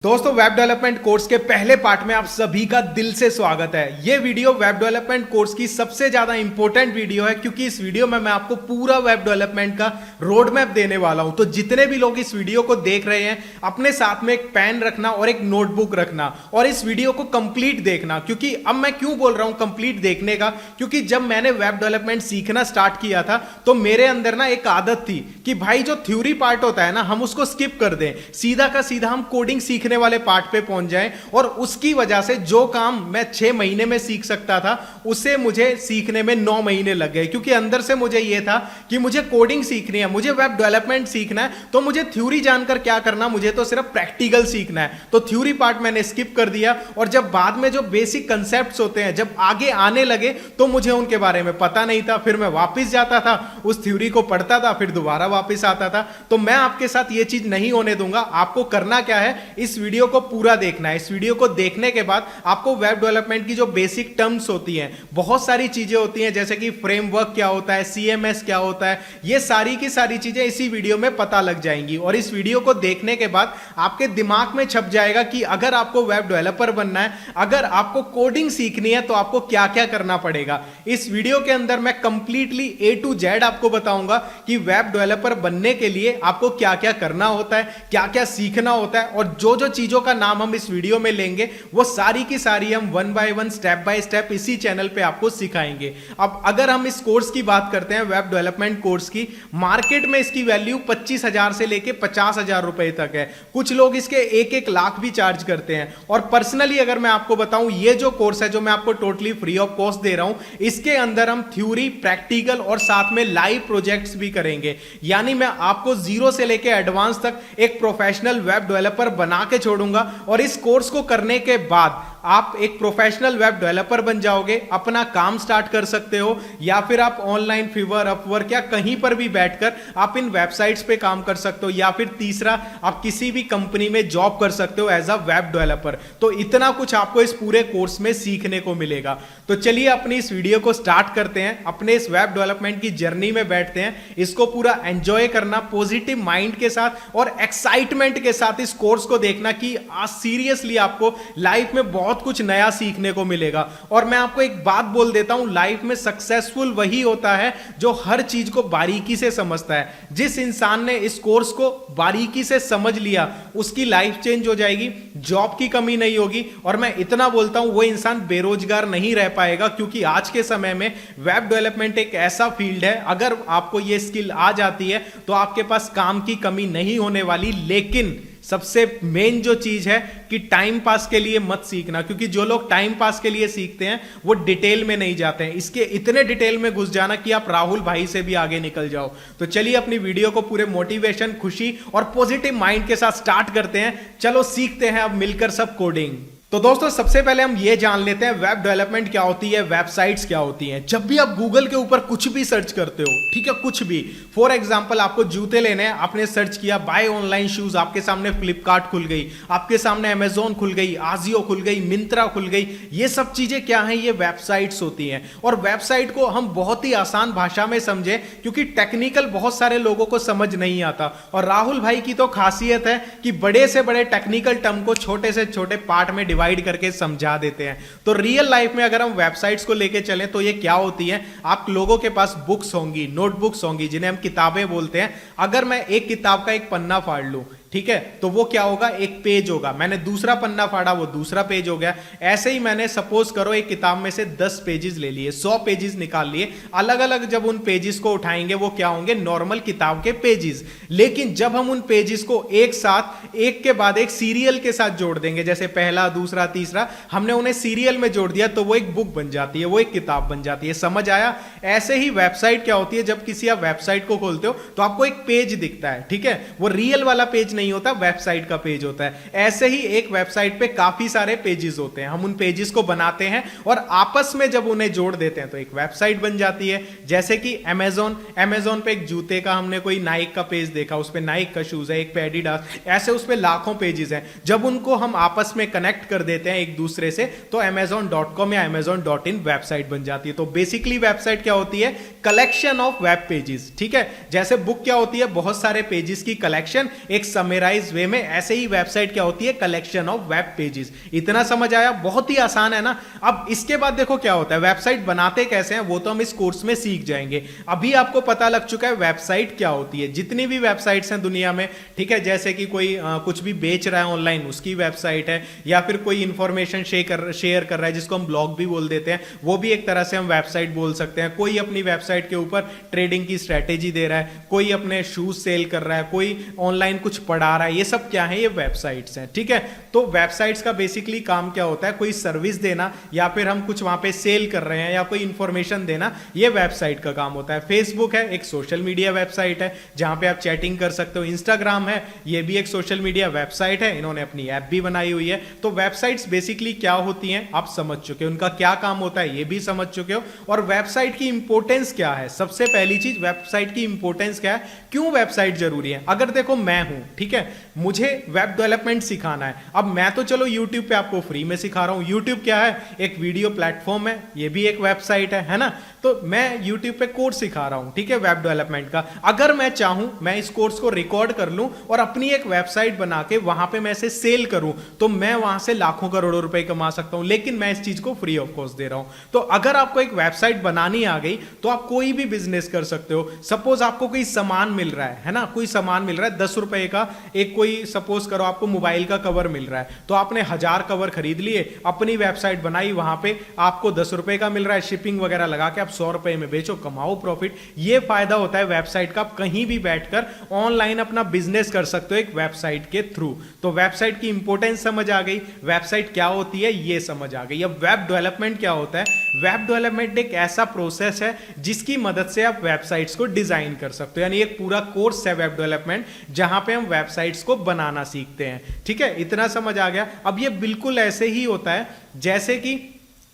दोस्तों web development course के पहले पार्ट में आप सभी का दिल से स्वागत है। ये वीडियो वेब डेवलपमेंट कोर्स की सबसे ज्यादा इंपॉर्टेंट वीडियो है क्योंकि इस वीडियो में मैं आपको पूरा वेब डेवलपमेंट का रोड मैप देने वाला हूं। तो जितने भी लोग इस वीडियो को देख रहे हैं अपने साथ में एक पेन रखना और एक नोटबुक रखना और इस वीडियो को कंप्लीट देखना। क्योंकि अब मैं क्यों बोल रहा हूं कंप्लीट देखने का, क्योंकि जब मैंने वेब डेवलपमेंट सीखना स्टार्ट किया था तो मेरे अंदर ना एक आदत थी कि भाई जो थ्योरी पार्ट होता है ना हम उसको स्किप कर दें, सीधा का सीधा हम कोडिंग सीखने वाले पार्ट पे पहुंच जाएं। और उसकी वजह से जो काम मैं 6 महीने में सीख सकता था उसे मुझे सीखने में 9 महीने लग गए। क्योंकि अंदर से मुझे यह था कि मुझे कोडिंग सीखनी है, मुझे वेब डेवलपमेंट सीखना है, तो मुझे थ्योरी जानकर क्या करना, मुझे तो सिर्फ प्रैक्टिकल सीखना है। तो थ्योरी पार्ट मैंने स्किप कर दिया और जब बाद में जो बेसिक कंसेप्ट्स होते हैं जब आगे आने लगे तो मुझे उनके बारे में पता नहीं था। फिर मैं वापस जाता था, उस थ्योरी को पढ़ता था, फिर दोबारा वापस आता था। तो मैं आपके साथ यह चीज नहीं होने दूंगा। आपको करना क्या है, इस वीडियो को पूरा देखना है। इस वीडियो को देखने के बाद आपको वेब डेवलपमेंट की जो बेसिक टर्म्स होती हैं, बहुत सारी चीजें होती हैं जैसे कि फ्रेमवर्क क्या होता है, सीएमएस क्या होता है, ये सारी की सारी चीजें इसी वीडियो में पता लग जाएंगी। और इस वीडियो को देखने के बाद आपके दिमाग में छप जाएगा कि अगर आपको वेब डेवलपर बनना है, अगर आपको कोडिंग सीखनी है तो आपको क्या क्या करना पड़ेगा। इस वीडियो के अंदर मैं कंप्लीटली A to Z आपको बताऊंगा कि वेब डेवलपर बनने के लिए आपको क्या क्या करना होता है, क्या क्या सीखना होता है, और जो जो चीजों का नाम हम इस वीडियो में लेंगे वो सारी की सारी हम 1 by 1 स्टेप बाय स्टेप इसी चैनल पे आपको सिखाएंगे। अब अगर हम इस कोर्स की बात करते हैं, वेब डेवलपमेंट कोर्स की, मार्केट में इसकी वैल्यू 25,000 से लेके 50,000 रुपए तक है। कुछ लोग इसके 1-1 लाख भी चार्ज करते हैं। और पर्सनली अगर मैं आपको बताऊं, ये जो कोर्स है जो मैं आपको टोटली फ्री ऑफ कॉस्ट दे रहा हूं, इसके अंदर हम थ्योरी, प्रैक्टिकल और साथ में लाइव प्रोजेक्ट्स भी करेंगे। यानी मैं आपको जीरो से लेके एडवांस तक एक प्रोफेशनल वेब डेवलपर बना के छोड़ूंगा। और इस कोर्स को करने के बाद आप एक प्रोफेशनल वेब डेवलपर बन जाओगे, अपना काम स्टार्ट कर सकते हो, या फिर आप ऑनलाइन फीवर, अपवर्क या कहीं पर भी बैठकर आप इन वेबसाइट्स पे काम कर सकते हो, या फिर तीसरा आप किसी भी कंपनी में जॉब कर सकते हो एज अ वेब डेवलपर। तो इतना कुछ आपको इस पूरे कोर्स में सीखने को मिलेगा। तो चलिए अपनी इस वीडियो को स्टार्ट करते हैं, अपने इस वेब डेवलपमेंट की जर्नी में बैठते हैं। इसको पूरा एंजॉय करना पॉजिटिव माइंड के साथ और एक्साइटमेंट के साथ इस कोर्स को देखना कि आज सीरियसली आपको लाइफ में बहुत कुछ नया सीखने को मिलेगा। और मैं आपको एक बात बोल देता हूं, लाइफ में सक्सेसफुल वही होता है जो हर चीज को बारीकी से समझता है। जिस इंसान ने इस कोर्स को बारीकी से समझ लिया उसकी लाइफ चेंज हो जाएगी, जॉब की कमी नहीं होगी, और मैं इतना बोलता हूं वो इंसान बेरोजगार नहीं रह पाएगा। क्योंकि आज के समय में वेब डेवलपमेंट एक ऐसा फील्ड है, अगर आपको ये स्किल आ जाती है तो आपके पास काम की कमी नहीं होने वाली। लेकिन सबसे मेन जो चीज है कि टाइम पास के लिए मत सीखना, क्योंकि जो लोग टाइम पास के लिए सीखते हैं वो डिटेल में नहीं जाते हैं। इसके इतने डिटेल में घुस जाना कि आप राहुल भाई से भी आगे निकल जाओ। तो चलिए अपनी वीडियो को पूरे मोटिवेशन, खुशी और पॉजिटिव माइंड के साथ स्टार्ट करते हैं। चलो सीखते हैं अब मिलकर सब कोडिंग। तो दोस्तों सबसे पहले हम ये जान लेते हैं वेब डेवलपमेंट क्या होती है, वेबसाइट्स क्या होती हैं। जब भी आप गूगल के ऊपर कुछ भी सर्च करते हो, ठीक है, कुछ भी, फॉर एग्जांपल आपको जूते लेने हैं, आपने सर्च किया बाय ऑनलाइन शूज, आपके सामने फ्लिपकार्ट खुल गई, आपके सामने अमेजोन खुल गई, आजियो खुल गई, मिंत्रा खुल गई। ये सब चीजें क्या हैं, ये वेबसाइट्स होती हैं। और वेबसाइट को हम बहुत ही आसान भाषा में समझे, क्योंकि टेक्निकल बहुत सारे लोगों को समझ नहीं आता। और राहुल भाई की तो खासियत है कि बड़े से बड़े टेक्निकल टर्म को छोटे से छोटे पार्ट में डिवाइड करके समझा देते हैं। तो रियल लाइफ में अगर हम वेबसाइट्स को लेके चलें तो ये क्या होती है, आप लोगों के पास बुक्स होंगी, नोटबुक्स होंगी, जिन्हें हम किताबें बोलते हैं। अगर मैं एक किताब का एक पन्ना फाड़ लूं, ठीक है, तो वो क्या होगा, एक पेज होगा। मैंने दूसरा पन्ना फाड़ा, वो दूसरा पेज हो गया। ऐसे ही मैंने सपोज करो एक किताब में से 10 पेजेस ले लिए, 100 पेजेस निकाल लिए। अलग अलग जब उन पेजेस को उठाएंगे वो क्या होंगे, नॉर्मल किताब के पेजेस। लेकिन जब हम उन पेजेस को एक साथ, एक के बाद एक सीरियल के साथ जोड़ देंगे, जैसे पहला, दूसरा, तीसरा, हमने उन्हें सीरियल में जोड़ दिया, तो वो एक बुक बन जाती है, वो एक किताब बन जाती है। समझ आया? ऐसे ही वेबसाइट क्या होती है, जब किसी आप वेबसाइट को खोलते हो तो आपको एक पेज दिखता है, ठीक है, वो रियल वाला पेज नहीं होता, वेबसाइट का पेज होता है। ऐसे ही एक वेबसाइट पे काफी सारे पेजेस होते हैं, हम उन पेजेस को बनाते हैं और आपस में जब उन्हें जोड़ देते हैं तो एक वेबसाइट बन जाती है। जैसे कि अमेजोन पे एक जूते का, हमने कोई नाइक का पेज देखा, उस पे नाइक का शूज है, एक पे एडिडास, ऐसे उस पे लाखों पेजेस हैं। जब उनको हम आपस में कनेक्ट कर देते हैं एक दूसरे से तो amazon.com या amazon.in वेबसाइट बन जाती है। तो बेसिकली वेबसाइट क्या होती है, कलेक्शन ऑफ वेब पेजेस, ठीक है। जैसे बुक क्या होती है, बहुत सारे पेजेस की कलेक्शन, एक समय समराइज वे में, ऐसे ही वेबसाइट क्या होती है, कलेक्शन ऑफ वेब पेजेस। इतना समझ आया? बहुत ही आसान है ना। अब इसके बाद देखो क्या होता है, वेबसाइट बनाते कैसे हैं वो तो हम इस कोर्स में सीख जाएंगे। अभी आपको पता लग चुका है वेबसाइट क्या होती है। जितनी भी वेबसाइट्स हैं दुनिया में, ठीक है, जैसे कि कोई कुछ भी बेच रहा है ऑनलाइन उसकी वेबसाइट है, या फिर कोई इंफॉर्मेशन शेयर कर रहा है जिसको हम ब्लॉग भी बोल देते हैं, वो भी एक तरह से हम वेबसाइट बोल सकते हैं। कोई अपनी वेबसाइट के ऊपर ट्रेडिंग की स्ट्रेटेजी दे रहा है, कोई अपने शूज सेल कर रहा है, कोई ऑनलाइन कुछ पढ़ा रहा है, ये सब क्या है, ये वेबसाइट्स हैं। ठीक है, तो वेबसाइट्स का बेसिकली काम क्या होता है, कोई सर्विस देना या फिर हम कुछ वहां पे सेल कर रहे हैं या कोई इंफॉर्मेशन देना, ये वेबसाइट का काम होता है। फेसबुक है, एक सोशल मीडिया वेबसाइट है जहां पे आप चैटिंग कर सकते हो। इंस्टाग्राम है, ये भी एक सोशल मीडिया वेबसाइट है, इन्होंने अपनी ऐप भी बनाई हुई है। तो वेबसाइट्स बेसिकली क्या होती हैं आप समझ चुके हो, उनका क्या काम होता है ये भी समझ चुके हो, और वेबसाइट की इंपॉर्टेंस क्या है। सबसे पहली चीज, वेबसाइट की इंपॉर्टेंस क्या है, क्यों वेबसाइट जरूरी है। अगर देखो मैं हूं, ठीक है, मुझे वेब डेवलपमेंट सिखाना है। अब मैं तो चलो YouTube पे आपको फ्री में सिखा रहा हूं। YouTube क्या है, एक वीडियो प्लेटफॉर्म है, ये भी एक वेबसाइट है ना। तो मैं YouTube पे कोर्स सिखा रहा हूं, ठीक है, वेब डेवलपमेंट का। अगर मैं चाहूं मैं इस कोर्स को रिकॉर्ड कर लूं और अपनी एक वेबसाइट बना के वहां पे मैं इसे सेल करूं, तो मैं वहां से लाखों करोड़ों रुपए कमा सकता हूं, लेकिन मैं इस चीज को फ्री ऑफ कॉस्ट दे रहा हूं। तो अगर आपको एक वेबसाइट बनानी आ गई तो आप कोई भी बिजनेस कर सकते हो। सपोज आपको कोई सामान मिल रहा है ना, कोई सामान मिल रहा है 10 रुपए का, एक कोई सपोज करो आपको मोबाइल का कवर मिल रहा है, तो आपने 1000 कवर खरीद लिए, अपनी वेबसाइट बनाई, वहां पे आपको 10 रुपए का मिल रहा है, शिपिंग वगैरह लगा के आप 100 रुपए में बेचो, कमाओ प्रॉफिट। ये फायदा होता है वेबसाइट का, आप कहीं भी बैठकर ऑनलाइन अपना बिजनेस कर सकते हो एक वेबसाइट के थ्रू। तो वेबसाइट की इंपॉर्टेंस समझ आ गई, वेबसाइट क्या होती है ये समझ आ गई। अब वेब डेवलपमेंट क्या होता है, वेब डेवलपमेंट एक ऐसा प्रोसेस है जिसकी मदद से आप वेबसाइट्स को डिजाइन कर सकते हो, यानी एक पूरा कोर्स है वेब डेवलपमेंट जहां पे हम वेबसाइट्स को बनाना सीखते हैं। ठीक है, इतना समझ आ गया। अब ये बिल्कुल ऐसे ही होता है जैसे कि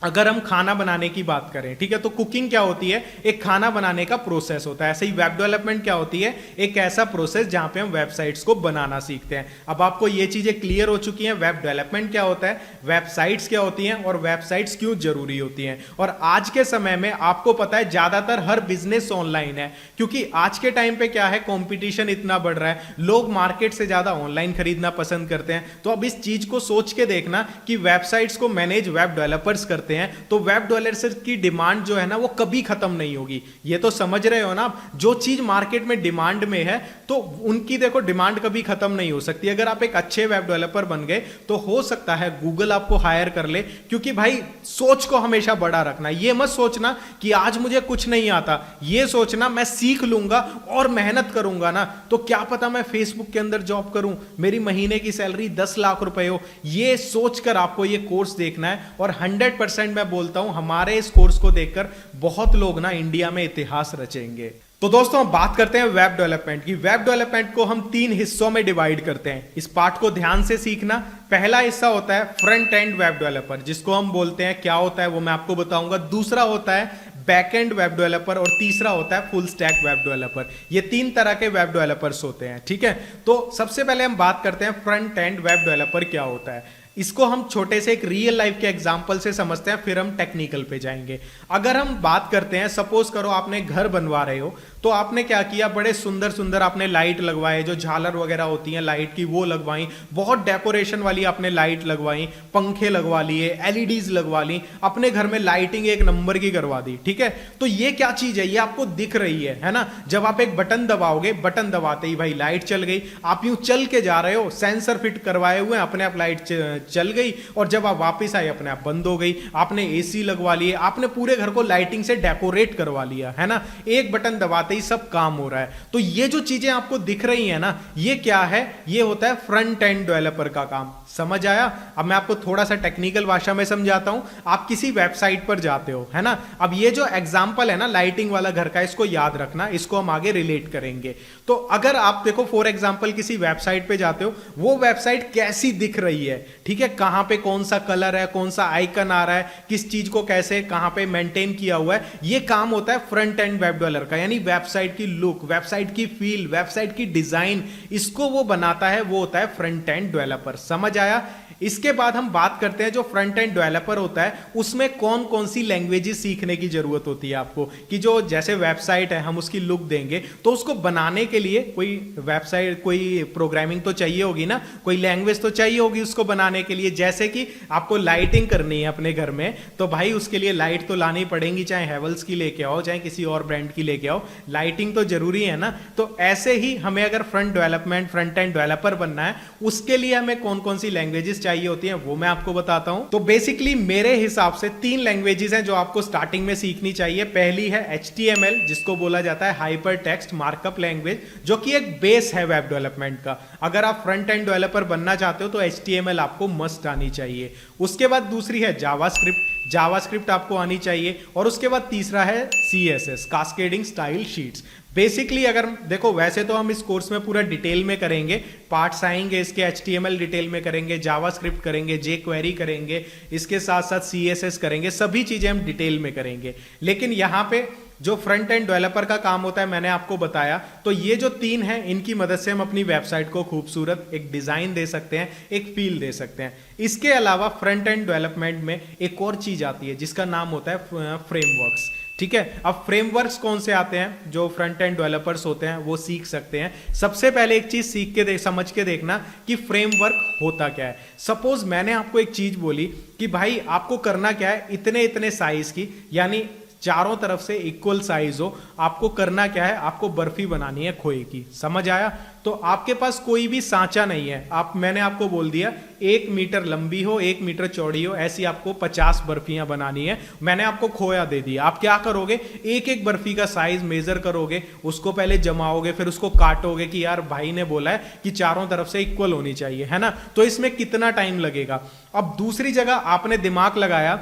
अगर हम खाना बनाने की बात करें, ठीक है, तो कुकिंग क्या होती है, एक खाना बनाने का प्रोसेस होता है। ऐसे ही वेब डेवलपमेंट क्या होती है, एक ऐसा प्रोसेस जहां पे हम वेबसाइट्स को बनाना सीखते हैं। अब आपको ये चीजें क्लियर हो चुकी हैं, वेब डेवलपमेंट क्या होता है, वेबसाइट्स क्या होती हैं और वेबसाइट्स क्यों जरूरी होती हैं। और आज के समय में आपको पता है ज्यादातर हर बिजनेस ऑनलाइन है, क्योंकि आज के टाइम पे क्या है, कंपटीशन इतना बढ़ रहा है, लोग मार्केट से ज्यादा ऑनलाइन खरीदना पसंद करते हैं। तो अब इस चीज को सोच के देखना कि वेबसाइट्स को मैनेज वेब डेवलपर्स करते हैं, तो वेब डेवलपर्स की डिमांड जो है ना वो कभी खत्म नहीं होगी। ये तो समझ रहे हो ना, जो चीज मार्केट में डिमांड में है तो उनकी देखो डिमांड कभी खत्म नहीं हो सकती। अगर आप एक अच्छे वेब डेवलपर बन गए तो हो सकता है गूगल आपको हायर कर ले, क्योंकि भाई सोच को हमेशा बड़ा रखना। ये मत सोचना कि आज मुझे कुछ नहीं आता, ये सोचना मैं सीख लूंगा और मेहनत करूंगा ना तो क्या पता मैं फेसबुक के अंदर जॉब करूं, मेरी महीने की सैलरी 10 लाख रुपए हो। ये सोचकर आपको ये कोर्स देखना है, और 100% मैं बोलता हूं हमारे इस कोर्स को देखकर बहुत लोग ना इंडिया में इतिहास रचेंगे। तो दोस्तों हम बात करते हैं वेब डेवलपमेंट की। वेब डेवलपमेंट को हम 3 हिस्सों में डिवाइड करते हैं, इस पार्ट को ध्यान से सीखना। पहला हिस्सा होता है फ्रंट एंड वेब डेवलपर, जिसको हम बोलते हैं, क्या होता है वो मैं आपको बताऊंगा। दूसरा होता है बैक एंड वेब डेवलपर, और तीसरा होता है फुल स्टैक वेब डेवलपर। ये 3 तरह के वेब डेवलपर्स होते हैं, ठीक है। तो सबसे पहले हम बात करते हैं फ्रंट एंड वेब डेवलपर क्या होता है। इसको हम छोटे से एक रियल लाइफ के एग्जांपल से समझते हैं, फिर हम टेक्निकल पे जाएंगे। अगर हम बात करते हैं, सपोज करो आपने घर बनवा रहे हो, तो आपने क्या किया, बड़े सुंदर सुंदर आपने लाइट लगवाए, जो झालर वगैरह होती हैं लाइट की वो लगवाई, बहुत डेकोरेशन वाली आपने लाइट लगवाई, पंखे लगवा लिए, एलईडीज लगवा ली, अपने घर में लाइटिंग एक नंबर की करवा दी, ठीक है। तो ये क्या चीज है, ये आपको दिख रही है ना। जब आप एक बटन दबाओगे, बटन दबाते ही भाई लाइट चल गई, आप यूं चल के जा रहे हो, सेंसर फिट करवाए हुए, अपने आप लाइट चल गई, और जब आप वापस आए अपने आप बंद हो गई। आपने एसी लगवा लिए, आपने पूरे घर को लाइटिंग से डेकोरेट करवा लिया, है ना। एक बटन दबाते ही सब काम हो रहा है। तो ये जो चीजें आपको दिख रही है ना, ये क्या है, ये होता है फ्रंट एंड डेवलपर का काम। समझ आया? अब मैं आपको थोड़ा सा टेक्निकल भाषा में समझाता हूं। आप किसी वेबसाइट पर जाते हो, है ना। अब ये जो एग्जांपल है ना लाइटिंग वाला घर का, इसको याद रखना, इसको हम आगे रिलेट करेंगे। तो अगर आप देखो फॉर एग्जांपल किसी वेबसाइट पे जाते हो, वो वेबसाइट कैसी दिख रही है, ठीक ठीक है, कहां पे कौन सा कलर है, कौन सा आइकन आ रहा है, किस चीज को कैसे कहां पे मेंटेन किया हुआ है, ये काम होता है फ्रंट एंड वेब डेवलपर का। यानी वेबसाइट की लुक, वेबसाइट की फील, वेबसाइट की डिजाइन, इसको वो बनाता है, वो होता है फ्रंट एंड डेवलपर। समझ आया? इसके बाद हम बात करते हैं जो फ्रंट एंड डेवलपर होता है उसमें कौन कौन सी लैंग्वेजेस सीखने की जरूरत होती है आपको, कि जो जैसे वेबसाइट है हम उसकी लुक देंगे तो उसको बनाने के लिए कोई वेबसाइट, कोई प्रोग्रामिंग तो चाहिए होगी ना, कोई लैंग्वेज तो चाहिए होगी उसको बनाने के लिए। जैसे कि आपको लाइटिंग करनी है अपने घर में, तो भाई उसके लिए लाइट तो लानी पड़ेगी, चाहे हेवल्स की लेके आओ चाहे किसी और ब्रांड की लेके आओ, लाइटिंग तो जरूरी है ना। तो ऐसे ही हमें अगर फ्रंट एंड डेवलपर बनना है, उसके लिए हमें कौन कौन सी लैंग्वेजेस चाहिए होती हैं वो मैं आपको बताता हूं। तो बेसिकली मेरे हिसाब से 3 लैंग्वेजेस हैं जो आपको स्टार्टिंग में सीखनी चाहिए। पहली है HTML, जिसको बोला जाता है हाइपर टेक्स्ट मार्कअप लैंग्वेज, जो कि एक बेस है वेब डेवलपमेंट का। अगर आप फ्रंट एंड डेवलपर बनना चाहते हो तो HTML आपको मस्ट आनी चाहिए। उसके बाद दूसरी है जावास्क्रिप्ट आपको आनी चाहिए। और उसके बाद तीसरा है CSS, cascading style sheets. Basically अगर देखो, वैसे तो हम इस कोर्स में पूरा डिटेल में करेंगे, पार्ट्स आएंगे इसके, HTML डिटेल में करेंगे, जावास्क्रिप्ट करेंगे, jQuery करेंगे, इसके साथ साथ CSS करेंगे, सभी चीजें हम डिटेल में करेंगे। लेकिन यहां पे जो फ्रंट एंड डेवलपर का काम होता है मैंने आपको बताया। तो ये जो 3 हैं इनकी मदद से हम अपनी वेबसाइट को खूबसूरत एक डिजाइन दे सकते हैं, एक फील दे सकते हैं। इसके अलावा फ्रंट एंड डेवलपमेंट में एक और चीज आती है जिसका नाम होता है फ्रेमवर्क्स। ठीक है, अब फ्रेमवर्क्स कौन से आते हैं जो फ्रंट एंड डेवलपर्स होते हैं वो सीख सकते हैं। सबसे पहले एक चीज सीख के समझ के देखना कि फ्रेमवर्क होता क्या है। सपोज मैंने आपको एक चीज बोली कि भाई आपको करना क्या है, इतने इतने साइज की, यानी चारों तरफ से इक्वल साइज हो, आपको करना क्या है, आपको बर्फी बनानी है खोए की। समझ आया? तो आपके पास कोई भी सांचा नहीं है, मैंने आपको बोल दिया 1 मीटर लंबी हो 1 मीटर चौड़ी हो, ऐसी आपको 50 बर्फियां बनानी है। मैंने आपको खोया दे दिया, आप क्या करोगे, एक एक बर्फी का साइज मेजर करोगे, उसको पहले जमाओगे, फिर उसको काटोगे कि यार भाई ने बोला है कि चारों तरफ से इक्वल होनी चाहिए, है ना। तो इसमें कितना टाइम लगेगा। अब दूसरी जगह आपने दिमाग लगाया,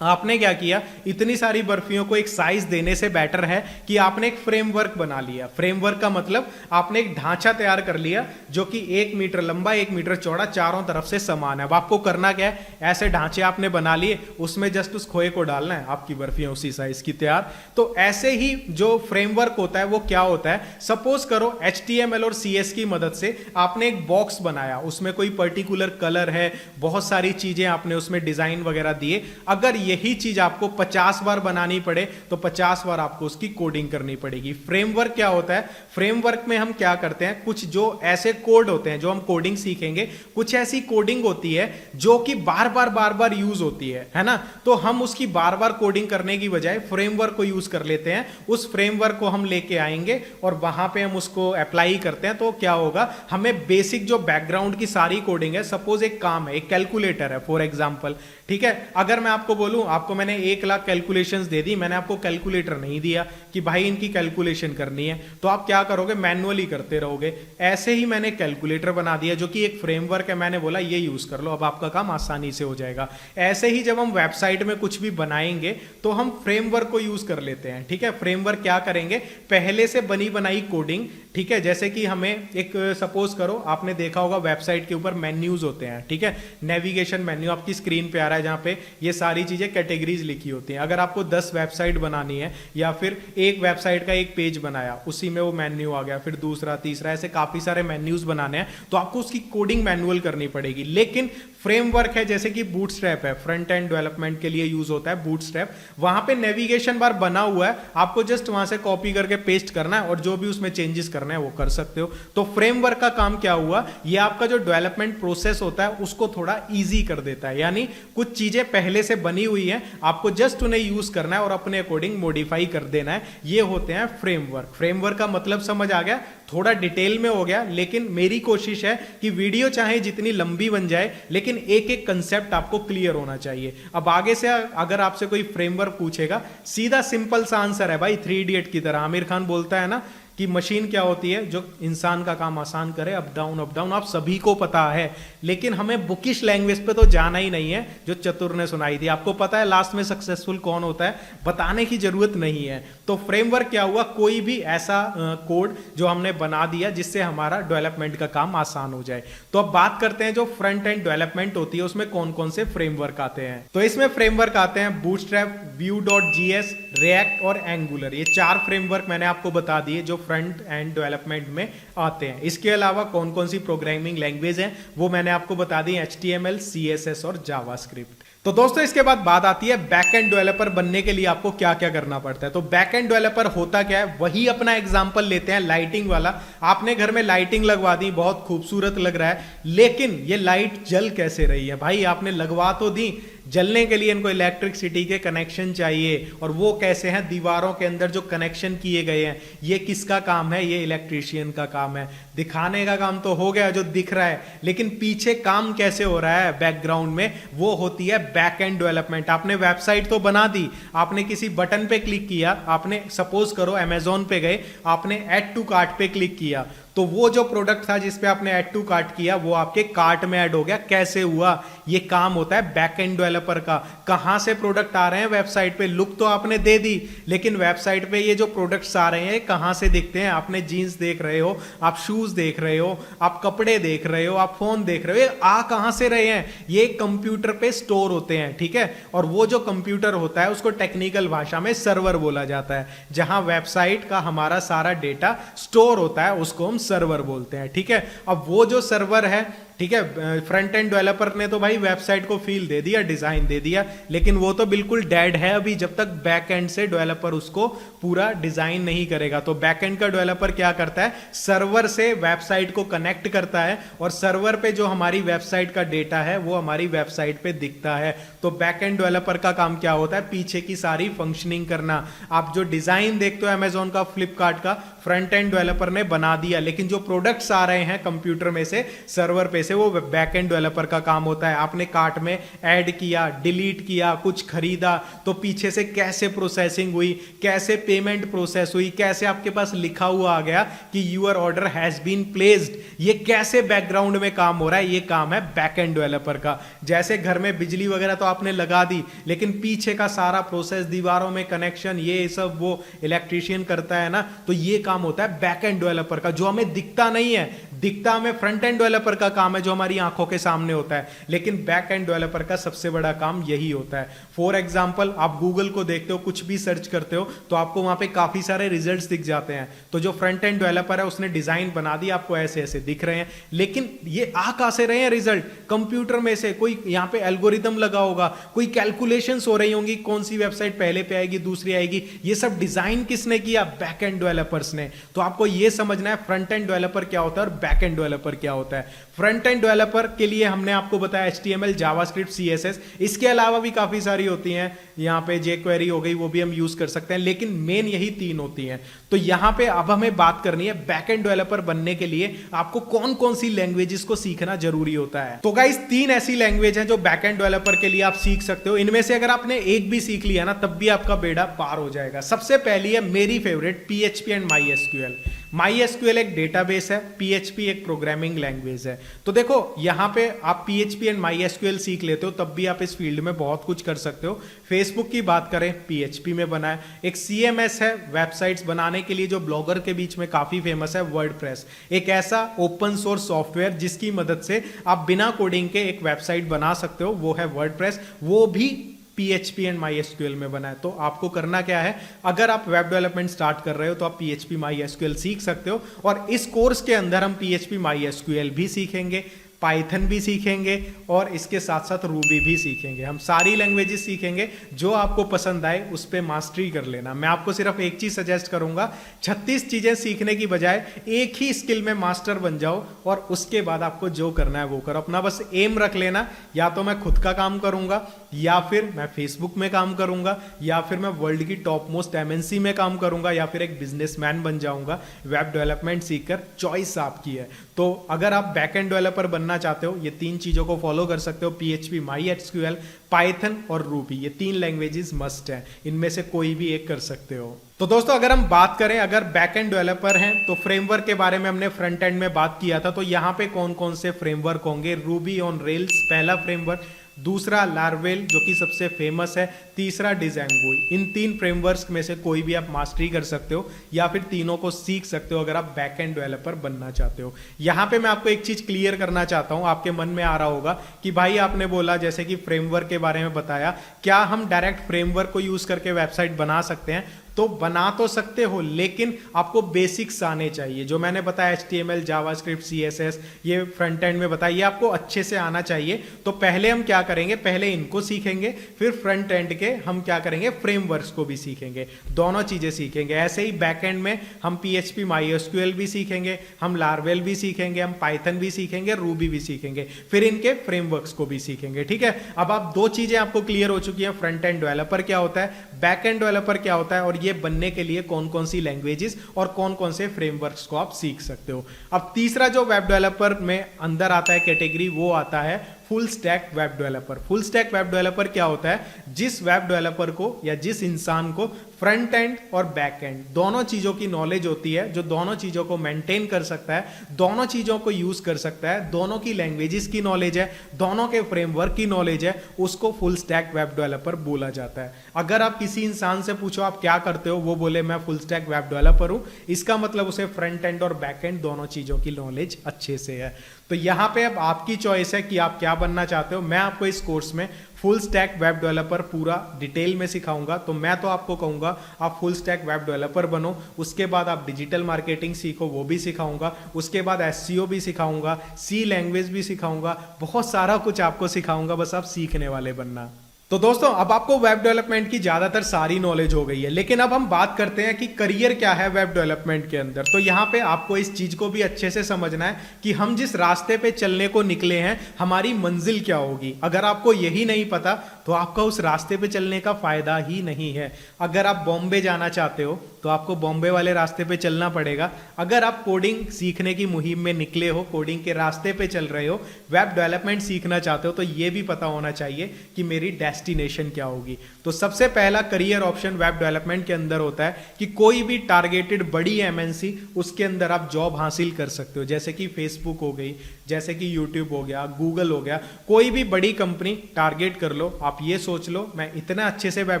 आपने क्या किया, इतनी सारी बर्फियों को एक साइज देने से बेटर है कि आपने एक फ्रेमवर्क बना लिया। फ्रेमवर्क का मतलब आपने एक ढांचा तैयार कर लिया जो कि 1 मीटर लंबा 1 मीटर चौड़ा चारों तरफ से समान है। अब आपको करना क्या है, ऐसे ढांचे आपने बना लिए, उसमें जस्ट उस खोए को डालना है, आपकी बर्फियां उसी साइज की तैयार। तो ऐसे ही जो फ्रेमवर्क होता है वो क्या होता है, सपोज करो HTML और CS की मदद से आपने एक बॉक्स बनाया, उसमें कोई पर्टिकुलर कलर है, बहुत सारी चीजें आपने उसमें डिजाइन वगैरह दिए। अगर यही चीज आपको 50 बार बनानी पड़े तो 50 बार आपको उसकी कोडिंग करनी पड़ेगी। फ्रेमवर्क क्या होता है, फ्रेमवर्क में हम क्या करते हैं, कुछ जो ऐसे कोड होते हैं जो हम कोडिंग सीखेंगे, कुछ ऐसी कोडिंग होती है जो कि बार बार यूज होती है ना। तो हम उसकी बार बार कोडिंग करने की बजाय फ्रेमवर्क को यूज कर लेते हैं। उस फ्रेमवर्क को हम लेके आएंगे और वहां पे हम उसको अप्लाई करते हैं। तो क्या होगा, हमें बेसिक जो बैकग्राउंड की सारी कोडिंग है, सपोज एक काम है, एक कैलकुलेटर है फॉर एग्जांपल, ठीक है। अगर मैं आपको बोलूं, आपको मैंने 1 लाख कैलकुलेशंस दे दी, मैंने आपको कैलकुलेटर नहीं दिया कि भाई इनकी कैलकुलेशन करनी है, तो आप क्या करोगे, मैन्युअली करते रहोगे। ऐसे ही मैंने कैलकुलेटर बना दिया जो कि एक फ्रेमवर्क है, मैंने बोला ये यूज कर लो, अब आपका काम आसानी से हो जाएगा। ऐसे ही जब हम वेबसाइट में कुछ भी बनाएंगे तो हम फ्रेमवर्क को यूज कर लेते हैं। ठीक है, फ्रेमवर्क क्या करेंगे, पहले से बनी बनाई कोडिंग, ठीक है। जैसे कि हमें एक सपोज करो, आपने देखा होगा वेबसाइट के ऊपर मेन्यूज होते हैं, ठीक है, नेविगेशन मेन्यू आपकी स्क्रीन पे आ रहा है जहां पे ये सारी चीजें कैटेगरीज लिखी होती हैं। अगर आपको 10 वेबसाइट बनानी है या फिर एक वेबसाइट का एक पेज बनाया, उसी में वो मेन्यू आ गया, फिर दूसरा तीसरा, ऐसे काफी सारे मेन्यूज बनाने हैं, तो आपको उसकी कोडिंग मैनुअल करनी पड़ेगी। लेकिन फ्रेमवर्क है जैसे कि बूटस्ट्रैप है, फ्रंट एंड डेवलपमेंट के लिए यूज होता है बूटस्ट्रैप, वहां पे नेविगेशन बार बना हुआ है, आपको जस्ट वहां से कॉपी करके पेस्ट करना है और जो भी उसमें चेंजेस करना है वो कर सकते हो। तो फ्रेमवर्क का काम क्या हुआ, ये आपका जो डेवलपमेंट प्रोसेस होता है उसको थोड़ा इजी कर देता है। यानी कुछ चीजें पहले से बनी हुई हैं, आपको जस्ट उन्हें यूज करना है और अपने अकॉर्डिंग मॉडिफाई कर देना है। ये होते हैं फ्रेमवर्क। फ्रेमवर्क का मतलब समझ आ गया, थोड़ा डिटेल में हो गया, लेकिन मेरी कोशिश है कि वीडियो चाहे जितनी लंबी बन जाए, लेकिन एक एक कंसेप्ट आपको क्लियर होना चाहिए। अब आगे से अगर आपसे कोई फ्रेमवर्क पूछेगा, सीधा सिंपल सा आंसर है भाई, 3 इडियट की तरह आमिर खान बोलता है ना कि मशीन क्या होती है, जो इंसान का काम आसान करे, अप डाउन आप सभी को पता है। लेकिन हमें बुकिश लैंग्वेज पे तो जाना ही नहीं है जो चतुर ने सुनाई थी। आपको पता है लास्ट में सक्सेसफुल कौन होता है, बताने की जरूरत नहीं है। तो फ्रेमवर्क क्या हुआ, कोई भी ऐसा कोड जो हमने बना दिया जिससे हमारा डेवलपमेंट का काम आसान हो जाए। तो अब बात करते हैं जो फ्रंट एंड डेवलपमेंट होती है उसमें कौन कौन से फ्रेमवर्क आते हैं। तो इसमें फ्रेमवर्क आते हैं बूटस्ट्रैप, Vue.js, रिएक्ट और एंगुलर। ये 4 फ्रेमवर्क मैंने आपको बता दिए जो फ्रंट एंड डेवलपमेंट में आते हैं। इसके अलावा कौन कौन सी प्रोग्रामिंग लैंग्वेज है वो मैंने आपको बता दी, HTML, CSS और जावास्क्रिप्ट। तो दोस्तों इसके बाद बात आती है बैक एंड डेवलपर बनने के लिए आपको क्या क्या करना पड़ता है। तो बैक एंड डेवलपर होता क्या है, वही अपना एग्जांपल लेते हैं लाइटिंग वाला। आपने घर में लाइटिंग लगवा दी, बहुत खूबसूरत लग रहा है, लेकिन ये लाइट जल कैसे रही है भाई? आपने लगवा तो दी, जलने के लिए इनको इलेक्ट्रिसिटी के कनेक्शन चाहिए, और वो कैसे हैं, दीवारों के अंदर जो कनेक्शन किए गए हैं, ये किसका काम है? ये इलेक्ट्रीशियन का काम है। दिखाने का काम तो हो गया जो दिख रहा है, लेकिन पीछे काम कैसे हो रहा है बैकग्राउंड में, वो होती है बैक एंड डेवलपमेंट। आपने वेबसाइट तो बना दी, आपने किसी बटन पे क्लिक किया, आपने सपोज करो अमेजोन पे गए, आपने ऐड टू कार्ट पे क्लिक किया, तो वो जो प्रोडक्ट था जिसपे आपने ऐड टू कार्ट किया वो आपके कार्ट में ऐड हो गया। कैसे हुआ? ये काम होता है बैक एंड डेवलपर का। कहां से प्रोडक्ट आ रहे हैं वेबसाइट पे, लुक तो आपने दे दी, लेकिन वेबसाइट पे ये जो प्रोडक्ट्स आ रहे हैं कहां से दिखते हैं? आपने जीन्स देख रहे हो, आप शूज देख रहे हो, आप कपड़े देख रहे हो, आप फोन देख रहे हो, ये आ कहां से रहे हैं? ये कंप्यूटर पे स्टोर होते हैं, ठीक है। और वो जो कंप्यूटर होता है उसको टेक्निकल भाषा में सर्वर बोला जाता है। जहां वेबसाइट का हमारा सारा डेटा स्टोर होता है उसको हम सर्वर बोलते हैं, ठीक है। अब वो जो सर्वर है, ठीक है, फ्रंट एंड डेवलपर ने तो भाई वेबसाइट को फील दे दिया, डिजाइन दे दिया, लेकिन वो तो बिल्कुल डेड है अभी, जब तक बैक एंड से डेवलपर उसको पूरा डिजाइन नहीं करेगा। तो बैक एंड का डेवलपर क्या करता है, सर्वर से वेबसाइट को कनेक्ट करता है, और सर्वर पे जो हमारी वेबसाइट का डेटा है वो हमारी वेबसाइट पे दिखता है। तो बैक एंड डेवलपर का काम क्या होता है? पीछे की सारी फंक्शनिंग करना। आप जो डिजाइन देखते हो अमेजोन का, फ्लिपकार्ट का, फ्रंट एंड डेवलपर ने बना दिया, लेकिन जो प्रोडक्ट्स आ रहे हैं कंप्यूटर में से, सर्वर पे से, वो बैक एंड डेवलपर का काम होता है। आपने कार्ट में ऐड किया, डिलीट किया, कुछ खरीदा, तो पीछे से कैसे प्रोसेसिंग हुई, कैसे पेमेंट प्रोसेस हुई, कैसे आपके पास लिखा हुआ आ गया कि your order has been placed, ये कैसे बैकग्राउंड में काम हो रहा है, ये काम है बैक एंड डेवलपर का। जैसे घर में बिजली वगैरह तो आपने लगा दी, लेकिन पीछे का सारा प्रोसेस, दीवारों में कनेक्शन, ये सब वो इलेक्ट्रीशियन करता है ना। तो ये काम होता है बैक एंड डेवलपर का, जो हमें दिखता नहीं है। दिखता हमें फ्रंट एंड डेवलपर का काम है जो हमारी आंखों के सामने होता है, लेकिन बैक एंड डेवलपर का सबसे बड़ा काम यही होता है। फॉर एग्जांपल, आप गूगल को देखते हो, कुछ भी सर्च करते हो तो आपको वहां पे काफी सारे रिजल्ट्स दिख जाते हैं। तो जो फ्रंट एंड डेवलपर है उसने डिजाइन बना दी, आपको ऐसे ऐसे दिख रहे हैं, लेकिन ये आ कहां से रहे हैं रिजल्ट? कंप्यूटर में से कोई यहाँ पे एल्गोरिदम लगा होगा, कोई कैलकुलेशंस हो रही होंगी, कौन सी वेबसाइट पहले पे आएगी, दूसरी आएगी, ये सब डिजाइन किसने किया? बैक एंड डेवलपर्स ने। तो आपको ये समझना है फ्रंट एंड डेवलपर क्या होता है और बैक एंड डेवलपर क्या होता है। फ्रंट एंड डेवलपर के लिए हमने आपको बताया HTML, जावास्क्रिप्ट, CSS, इसके अलावा भी काफी सारी होती हैं, यहाँ पे jQuery हो गई, वो भी हम यूज कर सकते हैं, लेकिन मेन यही 3 होती हैं। तो यहाँ पे अब हमें बात करनी है बैक एंड डेवलपर बनने के लिए आपको कौन कौन सी लैंग्वेजेस को सीखना जरूरी होता है। तो गाइस 3 ऐसी लैंग्वेज हैं जो बैक एंड डेवलपर के लिए आप सीख सकते हो। इनमें से अगर आपने एक भी सीख लिया ना, तब भी आपका बेड़ा पार हो जाएगा। सबसे पहली है मेरी favourite, PHP and MySQL। MySQL एक डेटाबेस है, PHP एक प्रोग्रामिंग लैंग्वेज है। तो देखो यहाँ पे आप PHP एंड MySQL सीख लेते हो, तब भी आप इस फील्ड में बहुत कुछ कर सकते हो। फेसबुक की बात करें, PHP में बना है। एक CMS है वेबसाइट्स बनाने के लिए, जो ब्लॉगर के बीच में काफी फेमस है, वर्डप्रेस। एक ऐसा ओपन सोर्स सॉफ्टवेयर जिसकी मदद से आप बिना कोडिंग के एक वेबसाइट बना सकते हो, वो है वर्डप्रेस। वो भी PHP एंड MySQL में बना है। तो आपको करना क्या है, अगर आप वेब डेवलपमेंट स्टार्ट कर रहे हो तो आप PHP MySQL सीख सकते हो, और इस कोर्स के अंदर हम PHP MySQL भी सीखेंगे, पाइथन भी सीखेंगे, और इसके साथ साथ रूबी भी सीखेंगे। हम सारी लैंग्वेजेस सीखेंगे, जो आपको पसंद आए उस पर मास्टरी कर लेना। मैं आपको सिर्फ एक चीज सजेस्ट करूंगा, 36 चीजें सीखने की बजाय एक ही स्किल में मास्टर बन जाओ, और उसके बाद आपको जो करना है वो करो। अपना बस एम रख लेना, या तो मैं खुद का काम करूंगा, या फिर मैं फेसबुक में काम करूंगा, या फिर मैं वर्ल्ड की टॉप मोस्ट MNC में काम करूंगा, या फिर एक बिजनेसमैन बन जाऊंगा। वेब डेवलपमेंट सीखकर चॉइस आपकी है। तो अगर आप बैक एंड डेवलपर बनना चाहते हो, ये 3 चीजों को फॉलो कर सकते हो, PHP, MySQL, पाइथन और रूबी। ये 3 लैंग्वेजेस मस्ट हैं, इनमें से कोई भी एक कर सकते हो। तो दोस्तों अगर हम बात करें, अगर बैक एंड डेवलपर हैं तो फ्रेमवर्क के बारे में हमने फ्रंट एंड में बात किया था। तो यहाँ पे कौन कौन से फ्रेमवर्क होंगे? रूबी ऑन रेल्स पहला फ्रेमवर्क, दूसरा लारवेल जो कि सबसे फेमस है, तीसरा डिजांगो। इन तीन फ्रेमवर्क्स में से कोई भी आप मास्टरी कर सकते हो या फिर तीनों को सीख सकते हो अगर आप बैक एंड डेवलपर बनना चाहते हो। यहाँ पे मैं आपको एक चीज क्लियर करना चाहता हूँ, आपके मन में आ रहा होगा कि भाई आपने बोला जैसे कि फ्रेमवर्क के बारे में बताया, क्या हम डायरेक्ट फ्रेमवर्क को यूज करके वेबसाइट बना सकते हैं? तो बना तो सकते हो, लेकिन आपको बेसिक्स आने चाहिए। जो मैंने बताया HTML, जावास्क्रिप्ट, CSS, ये फ्रंट एंड में बताया, ये आपको अच्छे से आना चाहिए। तो पहले हम क्या करेंगे, पहले इनको सीखेंगे, फिर फ्रंट एंड के हम क्या करेंगे, फ्रेमवर्क्स को भी सीखेंगे, दोनों चीजें सीखेंगे। ऐसे ही बैक एंड में हम PHP MySQL भी सीखेंगे, हम लारवेल भी सीखेंगे, हम पाइथन भी सीखेंगे, रूबी भी सीखेंगे, फिर इनके फ्रेमवर्क्स को भी सीखेंगे। ठीक है, अब आप दो चीजें आपको क्लियर हो चुकी हैं, फ्रंट एंड डेवलपर क्या होता है, बैक एंड डेवलपर क्या होता है, और ये बनने के लिए कौन कौन सी लैंग्वेजेस और कौन कौन से फ्रेमवर्क्स को आप सीख सकते हो। अब तीसरा जो वेब डेवलपर में अंदर आता है कैटेगरी, वो आता है full stack web developer. Full stack web developer क्या होता है? जिस वेब डेवलपर को या जिस इंसान को फ्रंट एंड और बैक एंड दोनों चीजों की नॉलेज होती है, जो दोनों चीजों को मेंटेन कर सकता है, दोनों चीजों को यूज कर सकता है, दोनों की लैंग्वेजेस की नॉलेज है, दोनों के फ्रेमवर्क की नॉलेज है, उसको फुल स्टैक वेब डेवलपर बोला जाता है। अगर आप किसी इंसान से पूछो आप क्या करते हो, वो बोले मैं फुल स्टैक वेब डेवलपर हूं, इसका मतलब उसे फ्रंट एंड और बैक एंड दोनों चीजों की नॉलेज अच्छे से है। तो यहां पे अब आपकी चॉइस है कि आप क्या बनना चाहते हो। मैं आपको इस कोर्स में फुल स्टैक वेब डेवलपर पूरा डिटेल में सिखाऊंगा। तो मैं तो आपको कहूंगा आप फुल स्टैक वेब डेवलपर बनो, उसके बाद आप डिजिटल मार्केटिंग सीखो, वो भी सिखाऊंगा, उसके बाद SEO भी सिखाऊंगा, C लैंग्वेज भी सिखाऊंगा, बहुत सारा कुछ आपको सिखाऊंगा, बस आप सीखने वाले बनना। तो दोस्तों अब आपको वेब डेवलपमेंट की ज्यादातर सारी नॉलेज हो गई है, लेकिन अब हम बात करते हैं कि करियर क्या है वेब डेवलपमेंट के अंदर। तो यहाँ पे आपको इस चीज को भी अच्छे से समझना है कि हम जिस रास्ते पे चलने को निकले हैं, हमारी मंजिल क्या होगी। अगर आपको यही नहीं पता तो आपका उस रास्ते पे चलने का फायदा ही नहीं है। अगर आप बॉम्बे जाना चाहते हो तो आपको बॉम्बे वाले रास्ते पे चलना पड़ेगा। अगर आप कोडिंग सीखने की मुहिम में निकले हो, कोडिंग के रास्ते पे चल रहे हो, वेब डेवलपमेंट सीखना चाहते हो, तो ये भी पता होना चाहिए कि मेरी डेस्टिनेशन क्या होगी। तो सबसे पहला करियर ऑप्शन वेब डेवलपमेंट के अंदर होता है कि कोई भी टारगेटेड बड़ी MNC, उसके अंदर आप जॉब हासिल कर सकते हो, जैसे कि फेसबुक हो गई, जैसे कि यूट्यूब हो गया, गूगल हो गया, कोई भी बड़ी कंपनी टारगेट कर लो। आप ये सोच लो मैं इतना अच्छे से वेब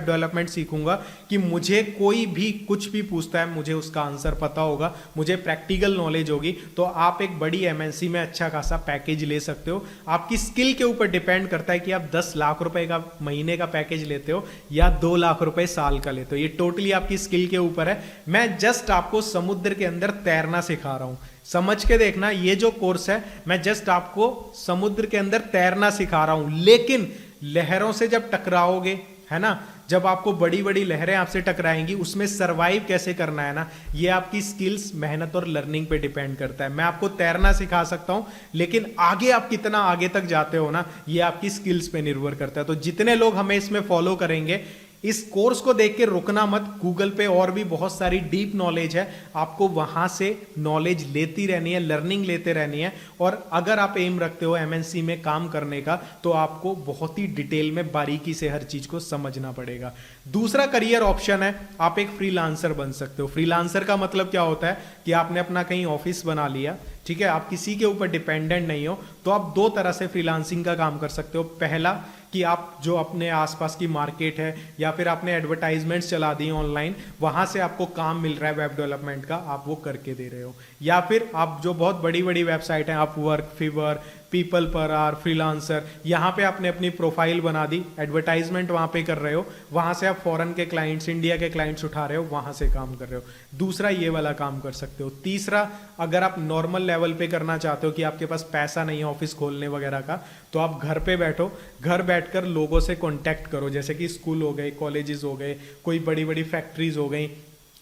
डेवलपमेंट सीखूंगा कि मुझे कोई भी कुछ भी पूछता है मुझे उसका आंसर पता होगा, मुझे प्रैक्टिकल नॉलेज होगी। तो आप एक बड़ी MNC में अच्छा खासा पैकेज ले सकते हो। आपकी स्किल के ऊपर डिपेंड करता है कि आप 10 लाख रुपए का महीने का पैकेज लेते हो या 2 लाख रुपए साल का लेते हो, ये टोटली आपकी स्किल के ऊपर है। मैं जस्ट आपको समुद्र के अंदर तैरना सिखा रहा हूं, समझ के देखना। ये जो कोर्स है मैं जस्ट आपको समुद्र के अंदर तैरना सिखा रहा हूं, लेकिन लहरों से जब टकराओगे, है ना, जब आपको बड़ी बड़ी लहरें आपसे टकराएंगी, उसमें सरवाइव कैसे करना है ना, ये आपकी स्किल्स, मेहनत और लर्निंग पे डिपेंड करता है। मैं आपको तैरना सिखा सकता हूं, लेकिन आगे आप कितना आगे तक जाते हो ना, ये आपकी स्किल्स पे निर्भर करता है। तो जितने लोग हमें इसमें फॉलो करेंगे, इस कोर्स को देख के रुकना मत। गूगल पे और भी बहुत सारी डीप नॉलेज है, आपको वहां से नॉलेज लेती रहनी है, लर्निंग लेते रहनी है। और अगर आप एम रखते हो MNC में काम करने का, तो आपको बहुत ही डिटेल में बारीकी से हर चीज को समझना पड़ेगा। दूसरा करियर ऑप्शन है, आप एक फ्रीलांसर बन सकते हो। फ्रीलांसर का मतलब क्या होता है कि आपने अपना कहीं ऑफिस बना लिया, ठीक है, आप किसी के ऊपर डिपेंडेंट नहीं हो, तो आप दो तरह से फ्रीलांसिंग का काम कर सकते हो। पहला कि आप जो अपने आसपास की मार्केट है या फिर आपने एडवर्टाइजमेंट्स चला दी ऑनलाइन, वहां से आपको काम मिल रहा है वेब डेवलपमेंट का, आप वो करके दे रहे हो। या फिर आप जो बहुत बड़ी बड़ी वेबसाइट हैं, अपवर्क, फिवर, पीपल पर आर, फ्रीलांसर, यहाँ पे आपने अपनी प्रोफाइल बना दी, एडवर्टाइजमेंट वहाँ पे कर रहे हो, वहाँ से आप फॉरेन के क्लाइंट्स, इंडिया के क्लाइंट्स उठा रहे हो, वहाँ से काम कर रहे हो। दूसरा ये वाला काम कर सकते हो। तीसरा, अगर आप नॉर्मल लेवल पे करना चाहते हो कि आपके पास पैसा नहीं है ऑफिस खोलने वगैरह का, तो आप घर पे बैठो, घर बैठकर लोगों से कॉन्टैक्ट करो, जैसे कि स्कूल हो गए, कॉलेजेस हो गए, कोई बड़ी बड़ी फैक्ट्रीज हो गई,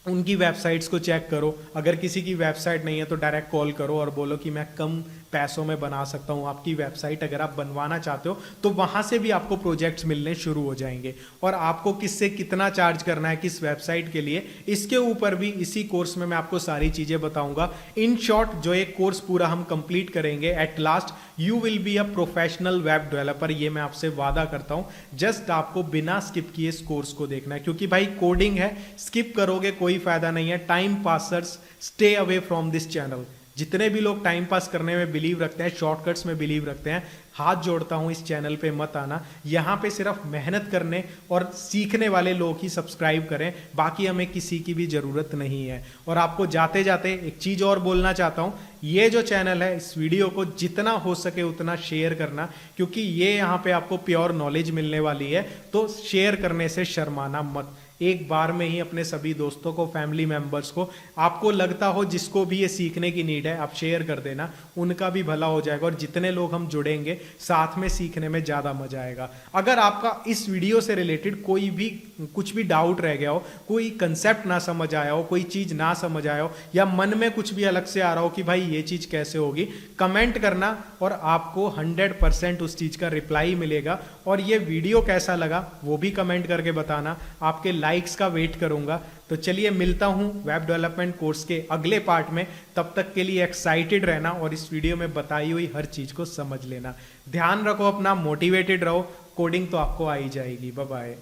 उनकी वेबसाइट्स को चेक करो। अगर किसी की वेबसाइट नहीं है तो डायरेक्ट कॉल करो और बोलो कि मैं कम पैसों में बना सकता हूँ। आपकी वेबसाइट अगर आप बनवाना चाहते हो तो वहाँ से भी आपको प्रोजेक्ट्स मिलने शुरू हो जाएंगे। और आपको किससे कितना चार्ज करना है किस वेबसाइट के लिए, इसके ऊपर भी इसी कोर्स में मैं आपको सारी चीज़ें बताऊंगा। इन शॉर्ट जो एक कोर्स पूरा हम कंप्लीट करेंगे, at last you will be a professional web developer, ये मैं आपसे वादा करता हूँ। जस्ट आपको बिना स्किप किए इस कोर्स को देखना है, क्योंकि भाई कोडिंग है, स्किप करोगे कोई फायदा नहीं है। Time passers stay away from this channel. जितने भी लोग टाइम पास करने में बिलीव रखते हैं, शॉर्टकट्स में बिलीव रखते हैं, हाथ जोड़ता हूं इस चैनल पे मत आना। यहाँ पे सिर्फ मेहनत करने और सीखने वाले लोग ही सब्सक्राइब करें, बाकी हमें किसी की भी ज़रूरत नहीं है। और आपको जाते जाते एक चीज़ और बोलना चाहता हूँ, ये जो चैनल है इस वीडियो को जितना हो सके उतना शेयर करना, क्योंकि ये यहाँ पे आपको प्योर नॉलेज मिलने वाली है। तो शेयर करने से शर्माना मत, एक बार में ही अपने सभी दोस्तों को, फैमिली मेंबर्स को, आपको लगता हो जिसको भी ये सीखने की नीड है, आप शेयर कर देना, उनका भी भला हो जाएगा। और जितने लोग हम जुड़ेंगे साथ में सीखने में ज़्यादा मजा आएगा। अगर आपका इस वीडियो से रिलेटेड कोई भी कुछ भी डाउट रह गया हो, कोई कंसेप्ट ना समझ आया हो, कोई चीज़ ना समझ आया हो, या मन में कुछ भी अलग से आ रहा हो कि भाई ये चीज़ कैसे होगी, कमेंट करना और आपको 100% उस चीज़ का रिप्लाई मिलेगा। और ये वीडियो कैसा लगा वो भी कमेंट करके बताना, आपके लाइक्स का वेट करूंगा। तो चलिए मिलता हूं वेब डेवलपमेंट कोर्स के अगले पार्ट में। तब तक के लिए एक्साइटेड रहना और इस वीडियो में बताई हुई हर चीज को समझ लेना। ध्यान रखो अपना, मोटिवेटेड रहो, कोडिंग तो आपको आ ही जाएगी। Bye bye.